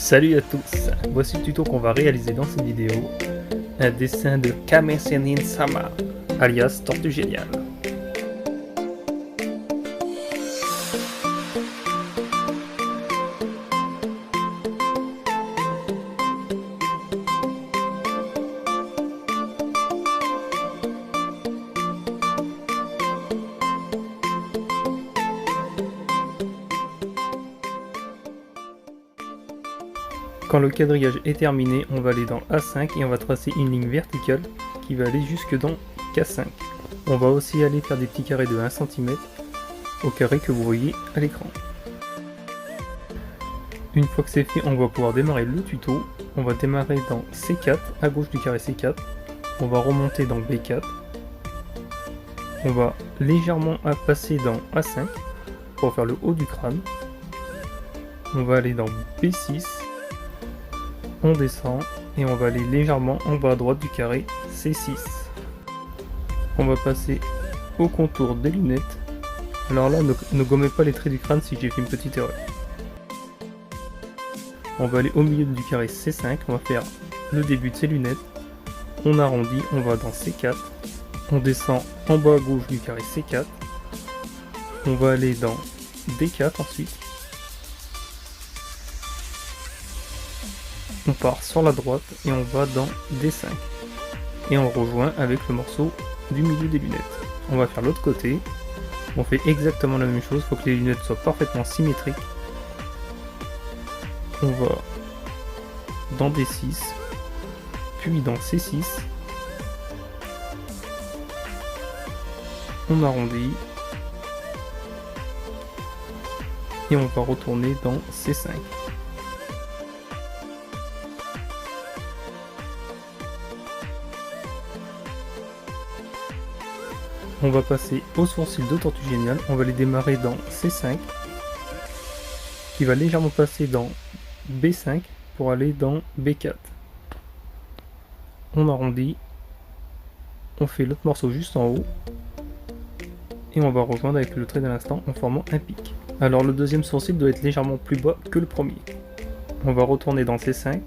Salut à tous, voici le tuto qu'on va réaliser dans cette vidéo, un dessin de Kame Sennin Sama, alias Tortue Géniale. Quand le quadrillage est terminé, on va aller dans A5 et on va tracer une ligne verticale qui va aller jusque dans K5. On va aussi aller faire des petits carrés de 1 cm au carré que vous voyez à l'écran. Une fois que c'est fait, on va pouvoir démarrer le tuto. On va démarrer dans C4, à gauche du carré C4. On va remonter dans B4. On va légèrement passer dans A5 pour faire le haut du crâne. On va aller dans B6. On descend et on va aller légèrement en bas à droite du carré C6. On va passer au contour des lunettes. Alors là, ne gommez pas les traits du crâne si j'ai fait une petite erreur. On va aller au milieu du carré C5, on va faire le début de ses lunettes. On arrondit, on va dans C4. On descend en bas à gauche du carré C4. On va aller dans D4 ensuite. On part sur la droite et on va dans D5. Et on rejoint avec le morceau du milieu des lunettes. On va faire l'autre côté. On fait exactement la même chose, il faut que les lunettes soient parfaitement symétriques. On va dans D6, puis dans C6. On arrondit. Et on va retourner dans C5. On va passer au sourcil de Tortue Géniale, on va les démarrer dans C5, qui va légèrement passer dans B5 pour aller dans B4. On arrondit, on fait l'autre morceau juste en haut, et on va rejoindre avec le trait de l'instant en formant un pic. Alors le deuxième sourcil doit être légèrement plus bas que le premier. On va retourner dans C5,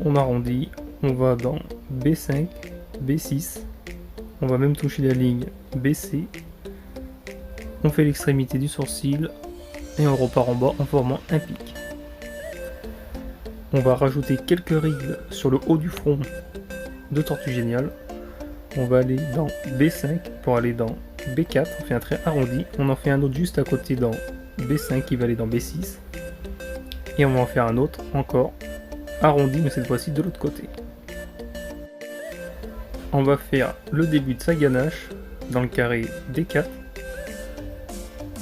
on arrondit, on va dans B5, B6, on va même toucher la ligne BC, on fait l'extrémité du sourcil et on repart en bas en formant un pic. On va rajouter quelques rides sur le haut du front de Tortue Géniale. On va aller dans B5 pour aller dans B4, on fait un trait arrondi, on en fait un autre juste à côté dans B5 qui va aller dans B6 et on va en faire un autre encore arrondi mais cette fois-ci de l'autre côté. On va faire le début de sa ganache dans le carré D4.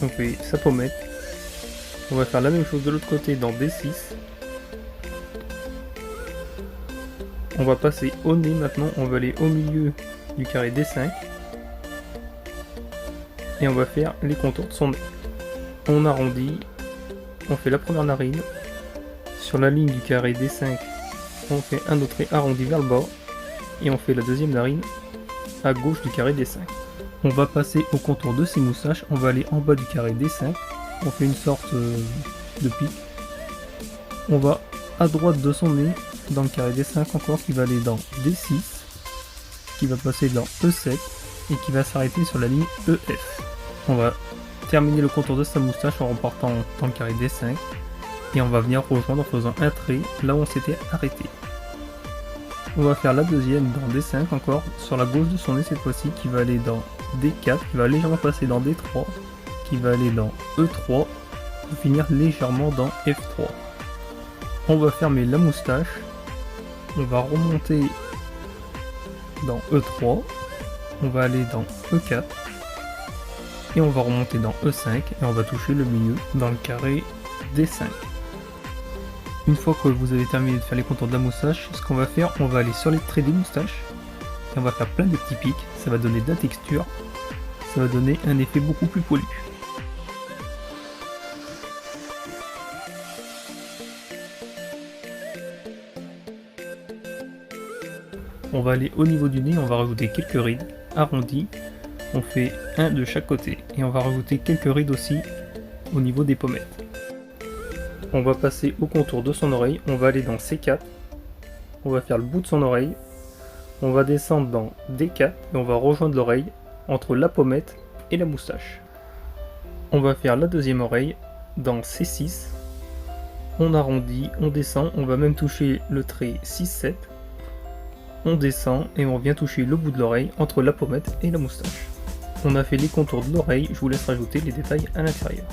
On fait sa pommette. On va faire la même chose de l'autre côté dans D6. On va passer au nez maintenant. On va aller au milieu du carré D5. Et on va faire les contours de son nez. On arrondit. On fait la première narine. Sur la ligne du carré D5, on fait un autre trait arrondi vers le bas. Et on fait la deuxième narine à gauche du carré D5. On va passer au contour de ses moustaches, on va aller en bas du carré D5, on fait une sorte de pic. On va à droite de son nez, dans le carré D5 encore, qui va aller dans D6, qui va passer dans E7 et qui va s'arrêter sur la ligne EF. On va terminer le contour de sa moustache en repartant dans le carré D5 et on va venir rejoindre en faisant un trait là où on s'était arrêté. On va faire la deuxième dans D5 encore, sur la gauche de son nez cette fois-ci, qui va aller dans D4, qui va légèrement passer dans D3, qui va aller dans E3, pour finir légèrement dans F3. On va fermer la moustache, on va remonter dans E3, on va aller dans E4, et on va remonter dans E5, et on va toucher le milieu dans le carré D5. Une fois que vous avez terminé de faire les contours de la moustache, ce qu'on va faire, on va aller sur les traits des moustaches et on va faire plein de petits pics, ça va donner de la texture, ça va donner un effet beaucoup plus poli. On va aller au niveau du nez, on va rajouter quelques rides arrondies, on fait un de chaque côté et on va rajouter quelques rides aussi au niveau des pommettes. On va passer au contour de son oreille, on va aller dans C4, on va faire le bout de son oreille, on va descendre dans D4 et on va rejoindre l'oreille entre la pommette et la moustache. On va faire la deuxième oreille dans C6, on arrondit, on descend, on va même toucher le trait 6-7, on descend et on vient toucher le bout de l'oreille entre la pommette et la moustache. On a fait les contours de l'oreille, je vous laisse rajouter les détails à l'intérieur.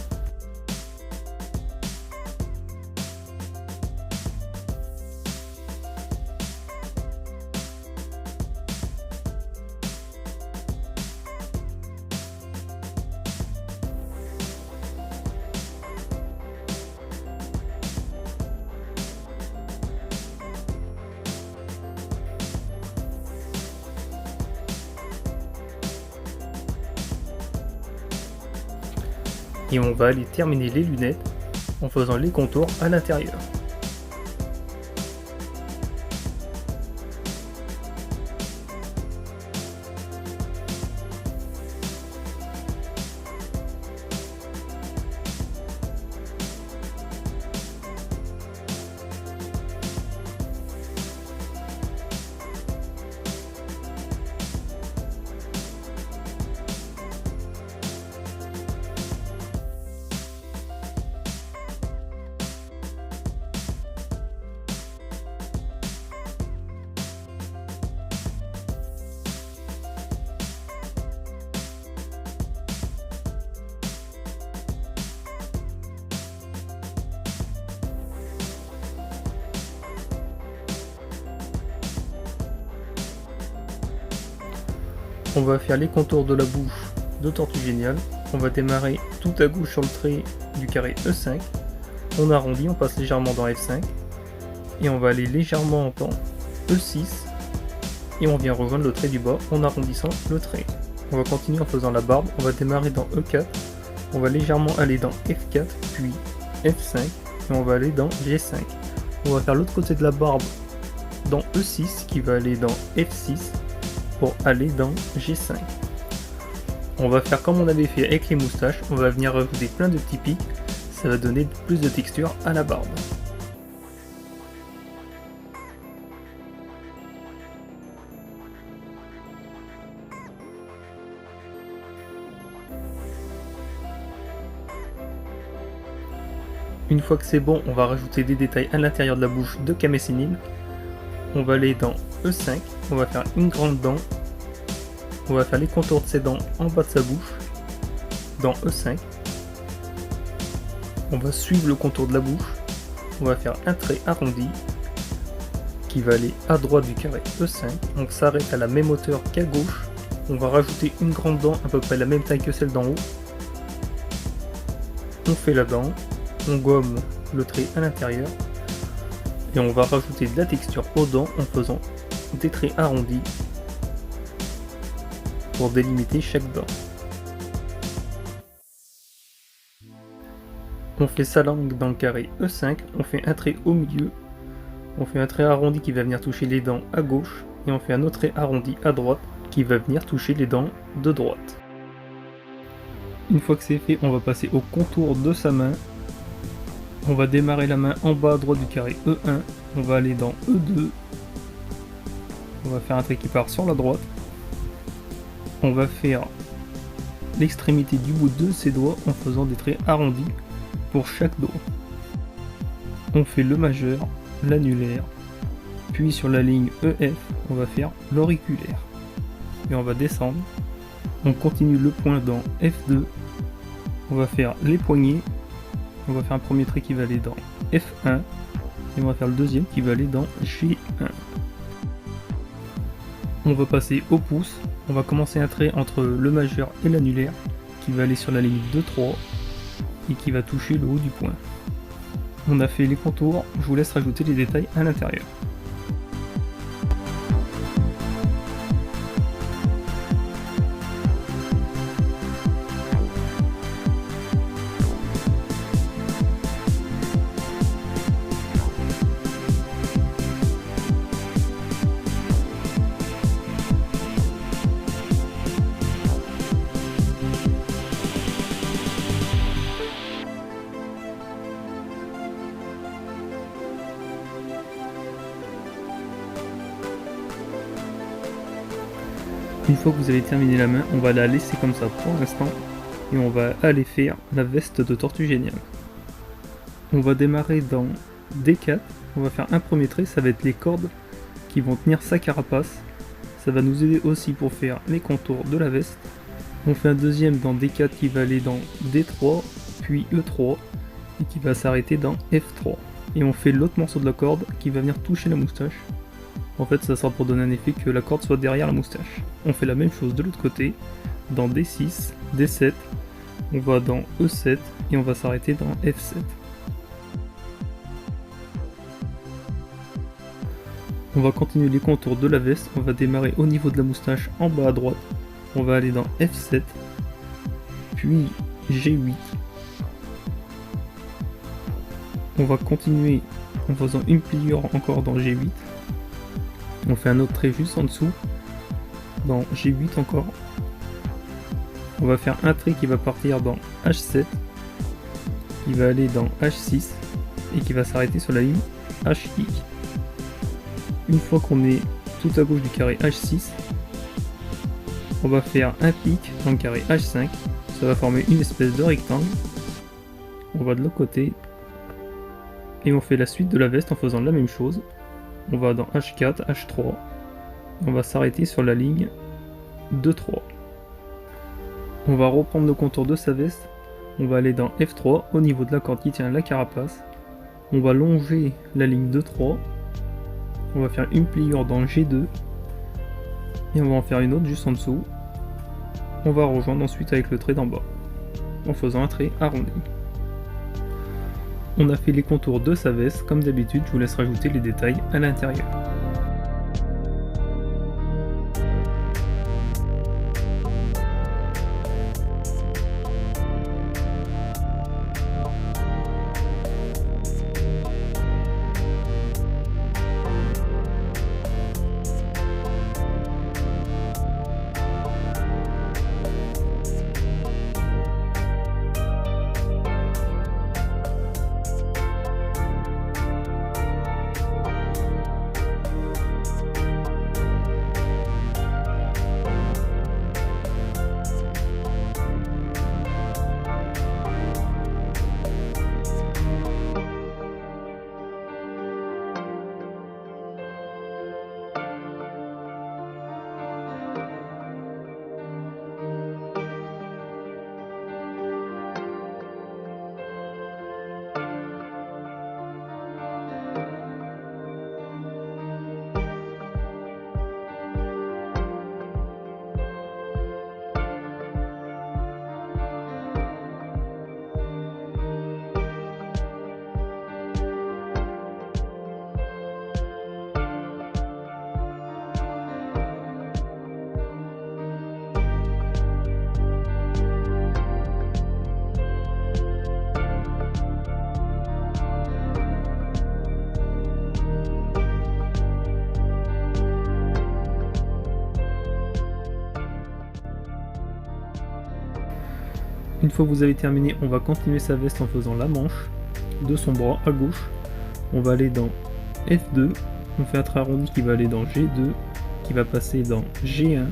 Et on va aller terminer les lunettes en faisant les contours à l'intérieur. On va faire les contours de la bouche de Tortue Géniale. On va démarrer tout à gauche sur le trait du carré E5. On arrondit, on passe légèrement dans F5. Et on va aller légèrement dans E6. Et on vient rejoindre le trait du bas en arrondissant le trait. On va continuer en faisant la barbe. On va démarrer dans E4. On va légèrement aller dans F4, puis F5. Et on va aller dans G5. On va faire l'autre côté de la barbe dans E6 qui va aller dans F6. Pour aller dans G5. On va faire comme on avait fait avec les moustaches, on va venir rajouter plein de petits pics, ça va donner plus de texture à la barbe. Une fois que c'est bon, on va rajouter des détails à l'intérieur de la bouche de Kame Sennin. On va aller dans E5, on va faire une grande dent, on va faire les contours de ses dents en bas de sa bouche, dans E5, on va suivre le contour de la bouche, on va faire un trait arrondi, qui va aller à droite du carré E5, on s'arrête à la même hauteur qu'à gauche, on va rajouter une grande dent à peu près la même taille que celle d'en haut, on fait la dent, on gomme le trait à l'intérieur, et on va rajouter de la texture aux dents en faisant des traits arrondis pour délimiter chaque dent. On fait sa langue dans le carré E5, on fait un trait au milieu, on fait un trait arrondi qui va venir toucher les dents à gauche, et on fait un autre trait arrondi à droite qui va venir toucher les dents de droite. Une fois que c'est fait, on va passer au contour de sa main. On va démarrer la main en bas à droite du carré E1, on va aller dans E2, on va faire un trait qui part sur la droite, on va faire l'extrémité du bout de ses doigts en faisant des traits arrondis pour chaque doigt. On fait le majeur, l'annulaire, puis sur la ligne EF, on va faire l'auriculaire, et on va descendre, on continue le point dans F2, on va faire les poignets. On va faire un premier trait qui va aller dans F1 et on va faire le deuxième qui va aller dans G1. On va passer au pouce, on va commencer un trait entre le majeur et l'annulaire qui va aller sur la ligne 2-3 et qui va toucher le haut du point. On a fait les contours, je vous laisse rajouter les détails à l'intérieur. Une fois que vous avez terminé la main, on va la laisser comme ça pour l'instant et on va aller faire la veste de Tortue Géniale. On va démarrer dans D4, on va faire un premier trait, ça va être les cordes qui vont tenir sa carapace. Ça va nous aider aussi pour faire les contours de la veste. On fait un deuxième dans D4 qui va aller dans D3, puis E3 et qui va s'arrêter dans F3. Et on fait l'autre morceau de la corde qui va venir toucher la moustache. En fait, ça sera pour donner un effet que la corde soit derrière la moustache. On fait la même chose de l'autre côté, dans D6, D7, on va dans E7 et on va s'arrêter dans F7. On va continuer les contours de la veste, on va démarrer au niveau de la moustache en bas à droite, on va aller dans F7, puis G8. On va continuer en faisant une pliure encore dans G8. On fait un autre trait juste en dessous, dans G8 encore. On va faire un trait qui va partir dans H7, qui va aller dans H6 et qui va s'arrêter sur la ligne HI. Une fois qu'on est tout à gauche du carré H6, on va faire un pic dans le carré H5, ça va former une espèce de rectangle. On va de l'autre côté et on fait la suite de la veste en faisant la même chose. On va dans H4, H3, on va s'arrêter sur la ligne 2-3. On va reprendre le contour de sa veste, on va aller dans F3 au niveau de la corde qui tient la carapace. On va longer la ligne 2-3, on va faire une pliure dans G2 et on va en faire une autre juste en dessous. On va rejoindre ensuite avec le trait d'en bas en faisant un trait arrondi. On a fait les contours de sa veste, comme d'habitude je vous laisse rajouter les détails à l'intérieur. Une fois que vous avez terminé, on va continuer sa veste en faisant la manche de son bras à gauche. On va aller dans F2, on fait un trait arrondi qui va aller dans G2, qui va passer dans G1.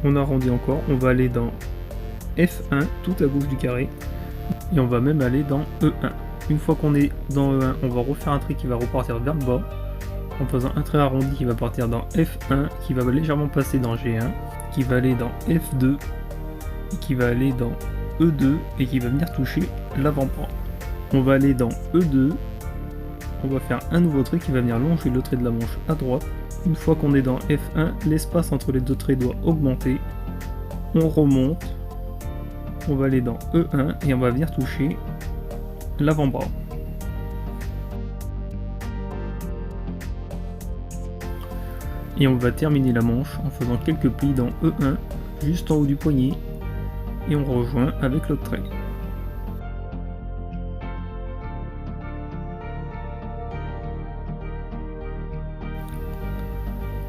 On arrondit encore, on va aller dans F1 tout à gauche du carré et on va même aller dans E1. Une fois qu'on est dans E1, on va refaire un trait qui va repartir vers le bas en faisant un trait arrondi qui va partir dans F1, qui va légèrement passer dans G1, qui va aller dans F2, qui va aller dans E2 et qui va venir toucher l'avant-bras. On va aller dans E2, on va faire un nouveau trait qui va venir longer le trait de la manche à droite. Une fois qu'on est dans F1, l'espace entre les deux traits doit augmenter. On remonte, on va aller dans E1 et on va venir toucher l'avant-bras. Et on va terminer la manche en faisant quelques plis dans E1, juste en haut du poignet, et on rejoint avec l'autre trait.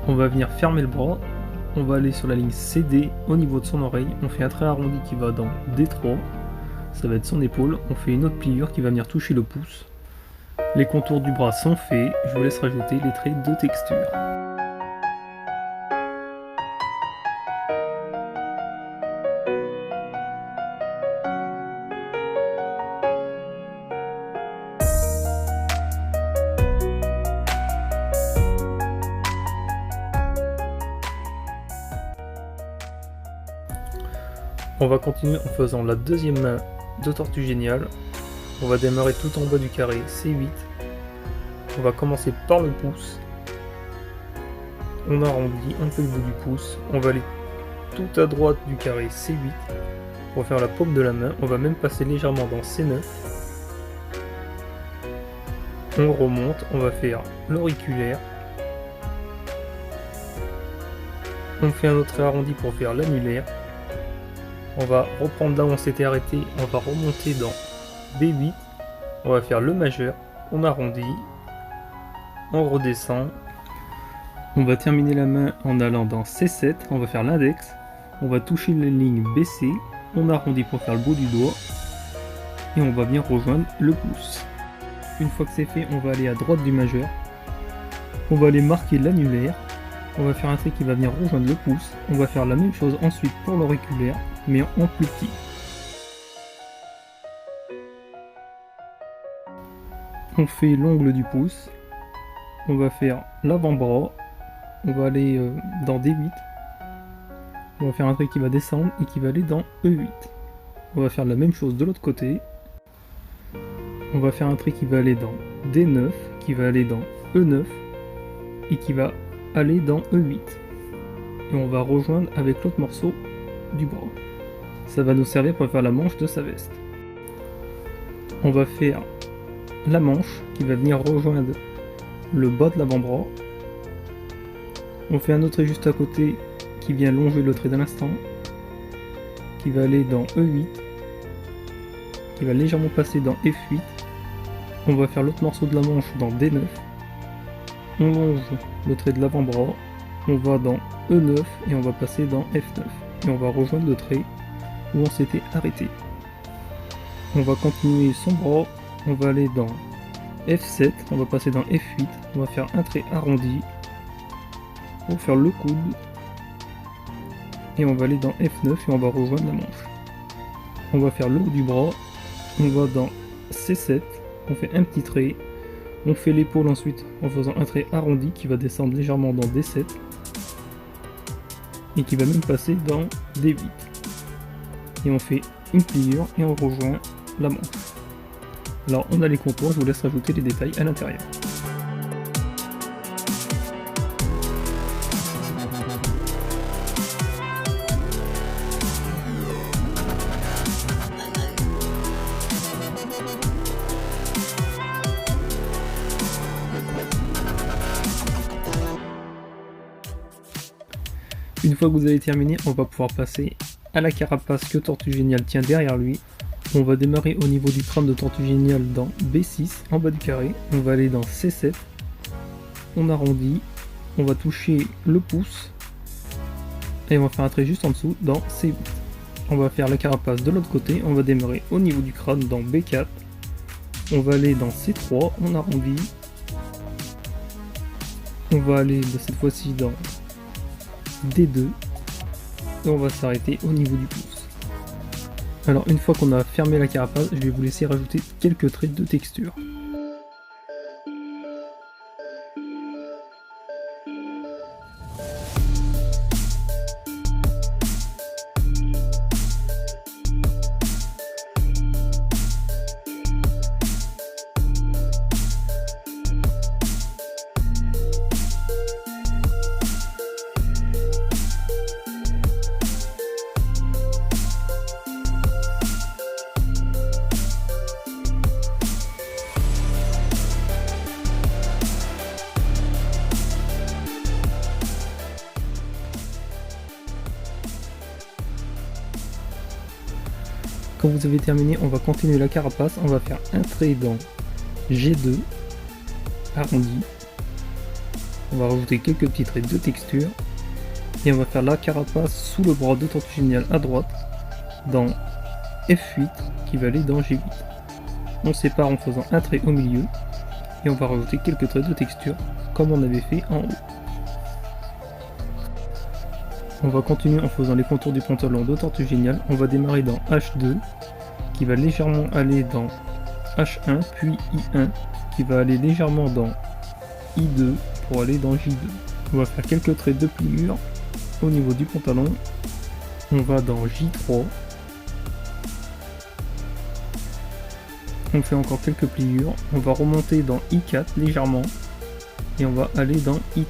On va venir fermer le bras, on va aller sur la ligne CD au niveau de son oreille, on fait un trait arrondi qui va dans D3, ça va être son épaule, on fait une autre pliure qui va venir toucher le pouce. Les contours du bras sont faits, je vous laisse rajouter les traits de texture. On va continuer en faisant la deuxième main de Tortue Géniale. On va démarrer tout en bas du carré C8. On va commencer par le pouce. On arrondit un peu le bout du pouce. On va aller tout à droite du carré C8 pour faire la paume de la main. On va même passer légèrement dans C9. On remonte, on va faire l'auriculaire. On fait un autre trait arrondi pour faire l'annulaire. On va reprendre là où on s'était arrêté, on va remonter dans B8. On va faire le majeur, on arrondit, on redescend. On va terminer la main en allant dans C7, on va faire l'index. On va toucher les lignes BC, on arrondit pour faire le bout du doigt. Et on va bien rejoindre le pouce. Une fois que c'est fait, on va aller à droite du majeur. On va aller marquer l'annulaire. On va faire un trait qui va venir rejoindre le pouce. On va faire la même chose ensuite pour l'auriculaire, mais en plus petit. On fait l'ongle du pouce. On va faire l'avant-bras. On va aller dans D8. On va faire un trait qui va descendre et qui va aller dans E8. On va faire la même chose de l'autre côté. On va faire un trait qui va aller dans D9, qui va aller dans E9 et qui va aller dans E8. Et on va rejoindre avec l'autre morceau du bras. Ça va nous servir pour faire la manche de sa veste. On va faire la manche qui va venir rejoindre le bas de l'avant-bras. On fait un autre trait juste à côté qui vient longer le trait d'un instant, qui va aller dans E8, qui va légèrement passer dans F8. On va faire l'autre morceau de la manche dans D9. On longe le trait de l'avant-bras, on va dans E9 et on va passer dans F9. Et on va rejoindre le trait où on s'était arrêté. On va continuer son bras, on va aller dans F7, on va passer dans F8, on va faire un trait arrondi pour faire le coude. Et on va aller dans F9 et on va rejoindre la manche. On va faire le haut du bras, on va dans C7, on fait un petit trait. On fait l'épaule ensuite en faisant un trait arrondi qui va descendre légèrement dans D7 et qui va même passer dans D8. Et on fait une pliure et on rejoint la manche. Alors on a les contours, je vous laisse rajouter les détails à l'intérieur. Une fois que vous avez terminé, on va pouvoir passer à la carapace que Tortue Géniale tient derrière lui. On va démarrer au niveau du crâne de Tortue Géniale dans B6, en bas du carré. On va aller dans C7, on arrondit, on va toucher le pouce, et on va faire un trait juste en dessous dans C8. On va faire la carapace de l'autre côté, on va démarrer au niveau du crâne dans B4. On va aller dans C3, on arrondit. On va aller cette fois-ci dans D2 et on va s'arrêter au niveau du pouce. Alors une fois qu'on a fermé la carapace, je vais vous laisser rajouter quelques traits de texture. Quand vous avez terminé, on va continuer la carapace, on va faire un trait dans G2, arrondi. On va rajouter quelques petits traits de texture. Et on va faire la carapace sous le bras de Tortue Géniale à droite, dans F8, qui va aller dans G8. On sépare en faisant un trait au milieu, et on va rajouter quelques traits de texture, comme on avait fait en haut. On va continuer en faisant les contours du pantalon de Tortue Géniale. On va démarrer dans H2, qui va légèrement aller dans H1, puis I1, qui va aller légèrement dans I2, pour aller dans J2. On va faire quelques traits de pliure au niveau du pantalon. On va dans J3, On fait encore quelques pliures. On va remonter dans I4 légèrement. Et on va aller dans I3.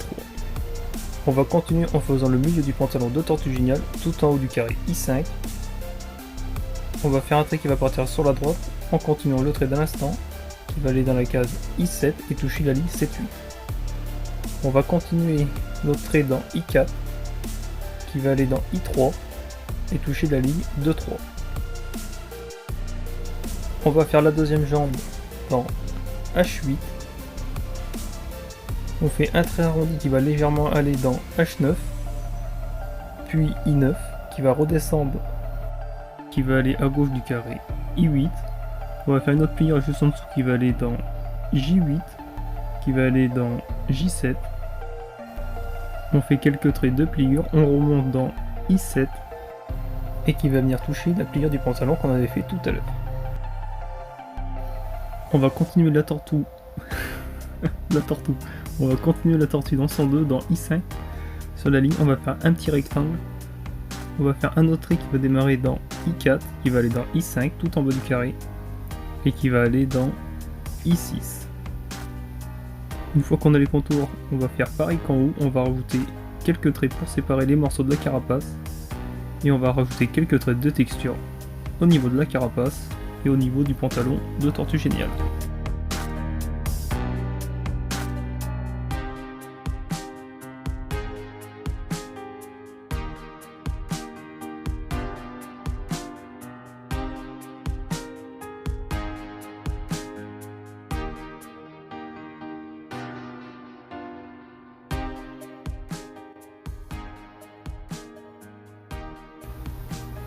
On va continuer en faisant le milieu du pantalon de Tortue Géniale tout en haut du carré I5. On va faire un trait qui va partir sur la droite en continuant le trait d'un instant qui va aller dans la case I7 et toucher la ligne 7-8. On va continuer notre trait dans I4 qui va aller dans I3 et toucher la ligne 2-3. On va faire la deuxième jambe dans H8. On fait un trait arrondi qui va légèrement aller dans H9, puis I9 qui va redescendre, qui va aller à gauche du carré I8. On va faire une autre pliure juste en dessous qui va aller dans J8, qui va aller dans J7. On fait quelques traits de pliure, on remonte dans I7 et qui va venir toucher la pliure du pantalon qu'on avait fait tout à l'heure. On va continuer la tortue. On va continuer la tortue dans 102 dans I5. Sur la ligne, on va faire un petit rectangle. On va faire un autre trait qui va démarrer dans I4, qui va aller dans I5 tout en bas du carré et qui va aller dans I6. Une fois qu'on a les contours, on va faire pareil qu'en haut, on va rajouter quelques traits pour séparer les morceaux de la carapace et on va rajouter quelques traits de texture au niveau de la carapace et au niveau du pantalon de Tortue Géniale.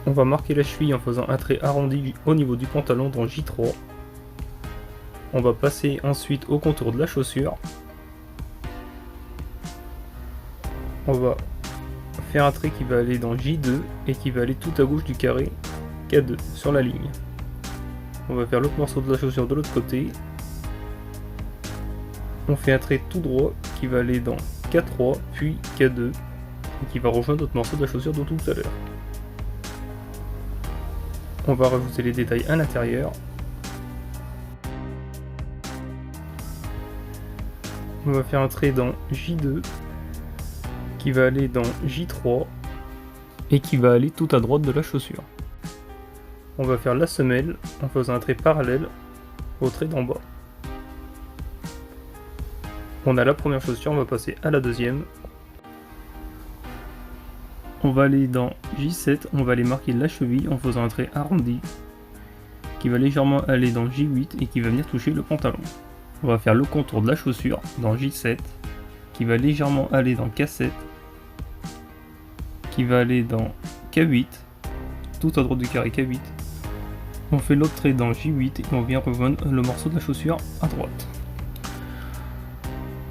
On va marquer la cheville en faisant un trait arrondi au niveau du pantalon dans J3. On va passer ensuite au contour de la chaussure. On va faire un trait qui va aller dans J2 et qui va aller tout à gauche du carré K2 sur la ligne. On va faire l'autre morceau de la chaussure de l'autre côté. On fait un trait tout droit qui va aller dans K3 puis K2 et qui va rejoindre notre morceau de la chaussure de tout à l'heure. On va rajouter les détails à l'intérieur. On va faire un trait dans J2 qui va aller dans J3 et qui va aller tout à droite de la chaussure. On va faire la semelle en faisant un trait parallèle au trait d'en bas. On a la première chaussure, on va passer à la deuxième. On va aller dans J7, on va aller marquer la cheville en faisant un trait arrondi qui va légèrement aller dans J8 et qui va venir toucher le pantalon. On va faire le contour de la chaussure dans J7 qui va légèrement aller dans K7 qui va aller dans K8 tout à droite du carré K8. On fait l'autre trait dans J8 et on vient rejoindre le morceau de la chaussure à droite.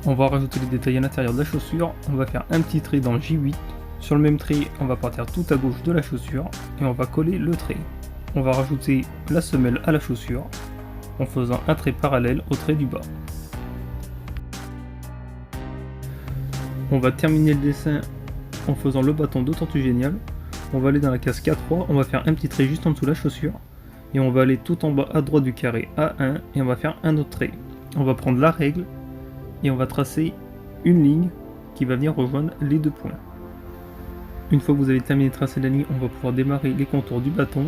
On va rajouter les détails à l'intérieur de la chaussure, on va faire un petit trait dans J8. Sur le même trait, on va partir tout à gauche de la chaussure et on va coller le trait. On va rajouter la semelle à la chaussure en faisant un trait parallèle au trait du bas. On va terminer le dessin en faisant le bâton de Tortue Géniale. On va aller dans la case K3, on va faire un petit trait juste en dessous de la chaussure et on va aller tout en bas à droite du carré A1 et on va faire un autre trait. On va prendre la règle et on va tracer une ligne qui va venir rejoindre les deux points. Une fois que vous avez terminé de tracer la ligne, on va pouvoir démarrer les contours du bâton.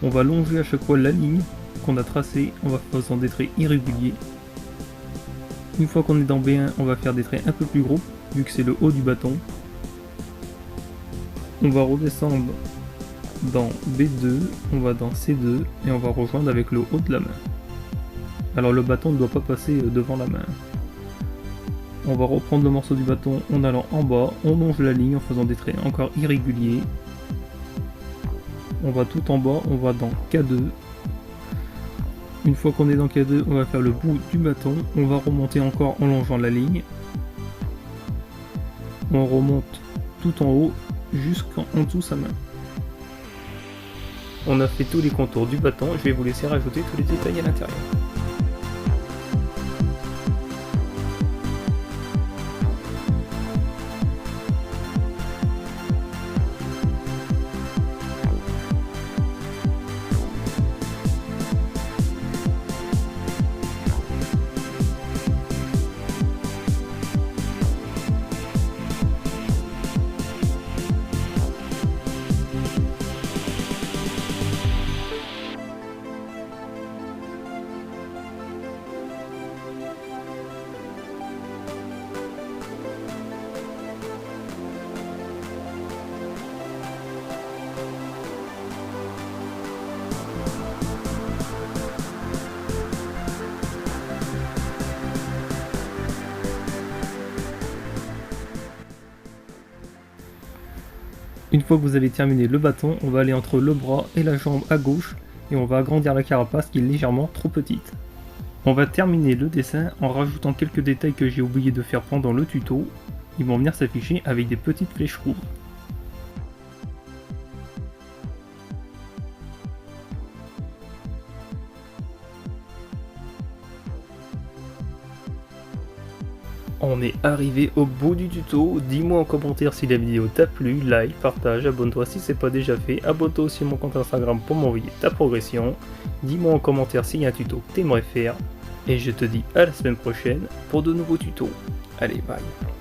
On va longer à chaque fois la ligne qu'on a tracée en faisant des traits irréguliers. Une fois qu'on est dans B1, on va faire des traits un peu plus gros, vu que c'est le haut du bâton. On va redescendre dans B2, on va dans C2 et on va rejoindre avec le haut de la main. Alors le bâton ne doit pas passer devant la main. On va reprendre le morceau du bâton en allant en bas, on longe la ligne en faisant des traits encore irréguliers. On va tout en bas, on va dans K2. Une fois qu'on est dans K2, on va faire le bout du bâton, on va remonter encore en longeant la ligne. On remonte tout en haut jusqu'en dessous sa main. On a fait tous les contours du bâton, je vais vous laisser rajouter tous les détails à l'intérieur. Une fois que vous avez terminé le bâton, on va aller entre le bras et la jambe à gauche et on va agrandir la carapace qui est légèrement trop petite. On va terminer le dessin en rajoutant quelques détails que j'ai oublié de faire pendant le tuto. Ils vont venir s'afficher avec des petites flèches rouges. On est arrivé au bout du tuto. Dis-moi en commentaire si la vidéo t'a plu, like, partage, abonne-toi si c'est pas déjà fait, abonne-toi aussi à mon compte Instagram pour m'envoyer ta progression. Dis-moi en commentaire s'il y a un tuto que t'aimerais faire. Et je te dis à la semaine prochaine pour de nouveaux tutos. Allez, bye.